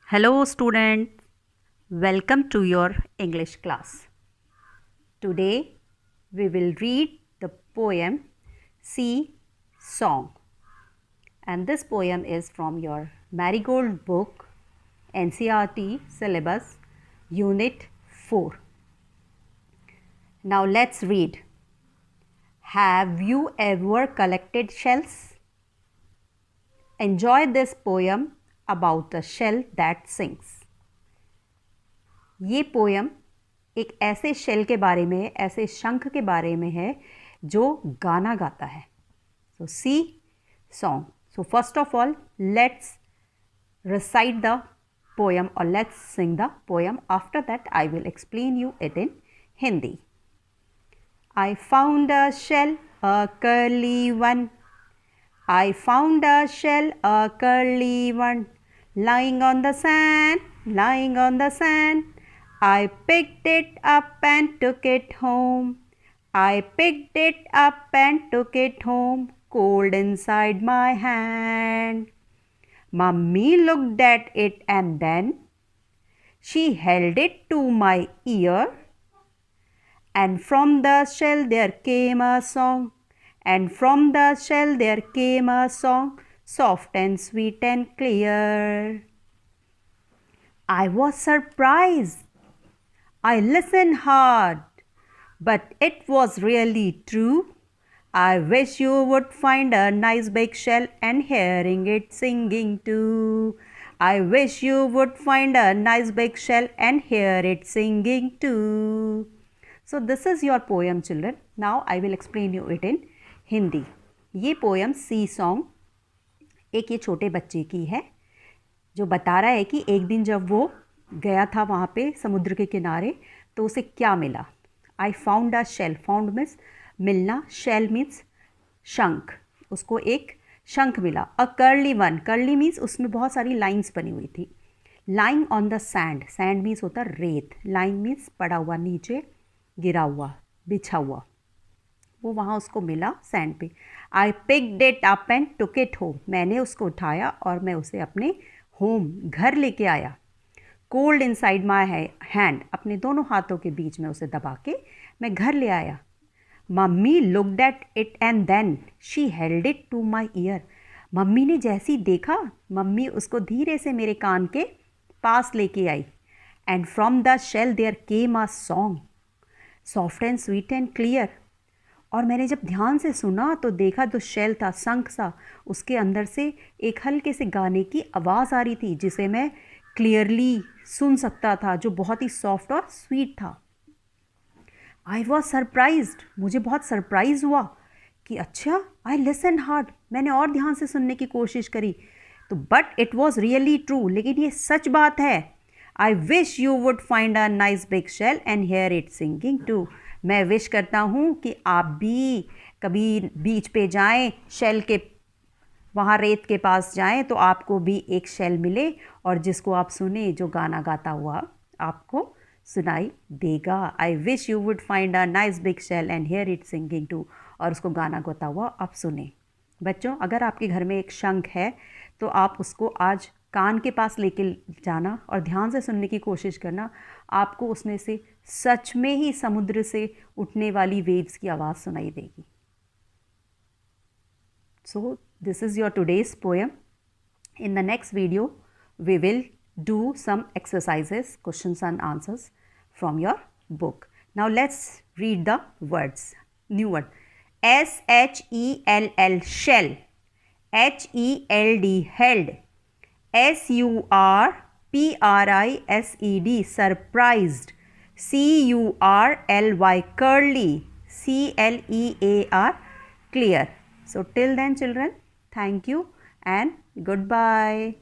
Hello student, welcome to your English class. Today we will read the poem Sea Song, and this poem is from your Marigold book NCERT syllabus unit 4. Now let's read. Have you ever collected shells? Enjoy this poem about the shell that sings. ये poem एक ऐसे shell के बारे में, ऐसे शंख के बारे में है जो गाना गाता है. So sea song. So first of all let's recite the poem or let's sing the poem. After that I will explain you it in Hindi. I found a shell, a curly one. I found a shell, a curly one, lying on the sand, lying on the sand. I picked it up and took it home. I picked it up and took it home, cold inside my hand. Mummy looked at it and then she held it to my ear. And from the shell there came a song. And from the shell there came a song, soft and sweet and clear. I was surprised. I listened hard, but it was really true. I wish you would find a nice big shell and hearing it singing too. I wish you would find a nice big shell and hear it singing too. So this is your poem, children. Now I will explain you it in Hindi. ये poem सी song एक ये छोटे बच्चे की है जो बता रहा है कि एक दिन जब वो गया था वहाँ पे समुद्र के किनारे तो उसे क्या मिला. I found a shell. Found means मिलना, शेल मीन्स शंख. उसको एक शंख मिला. A curly one. Curly means उसमें बहुत सारी लाइंस बनी हुई थी. Lying on the sand. Sand means होता रेत. लाइंग मीन्स पड़ा हुआ, नीचे गिरा हुआ, बिछा हुआ. वो वहाँ उसको मिला सैंड पे. I picked it up and took it home. मैंने उसको उठाया और मैं उसे अपने होम, घर लेके आया. Cold inside my hand. अपने दोनों हाथों के बीच में उसे दबा के मैं घर ले आया. Mummy looked at it and then she held it to my ear. Mummy ने जैसे ही देखा, मम्मी उसको धीरे से मेरे कान के पास लेके आई. And from the shell there came a song, soft and sweet and clear. और मैंने जब ध्यान से सुना तो देखा तो शेल था, शंख सा, उसके अंदर से एक हल्के से गाने की आवाज़ आ रही थी जिसे मैं क्लियरली सुन सकता था, जो बहुत ही सॉफ्ट और स्वीट था. I was surprised. मुझे बहुत सरप्राइज़ हुआ कि अच्छा. I listen hard. मैंने और ध्यान से सुनने की कोशिश करी तो but it was really true. लेकिन ये सच बात है. I wish you would find a nice big shell and hear it singing too. मैं विश करता हूँ कि आप भी कभी बीच पे जाएं, शेल के वहाँ रेत के पास जाएं तो आपको भी एक शेल मिले और जिसको आप सुने, जो गाना गाता हुआ आपको सुनाई देगा. I wish you would find a nice big shell and hear it singing too. और उसको गाना गाता हुआ आप सुने. बच्चों, अगर आपके घर में एक शंख है तो आप उसको आज कान के पास लेके जाना और ध्यान से सुनने की कोशिश करना. आपको उसमें से सच में ही समुद्र से उठने वाली वेव्स की आवाज़ सुनाई देगी. So this is your today's poem. In the next video we will do some exercises, questions and answers from your book. Now let's read the words. New word. S-H-E-L-L, shell. H-E-L-D, held. S-U-R-P-R-I-S-E-D, surprised. C-U-R-L-Y, curly. C-L-E-A-R, clear. So till then children, thank you and goodbye.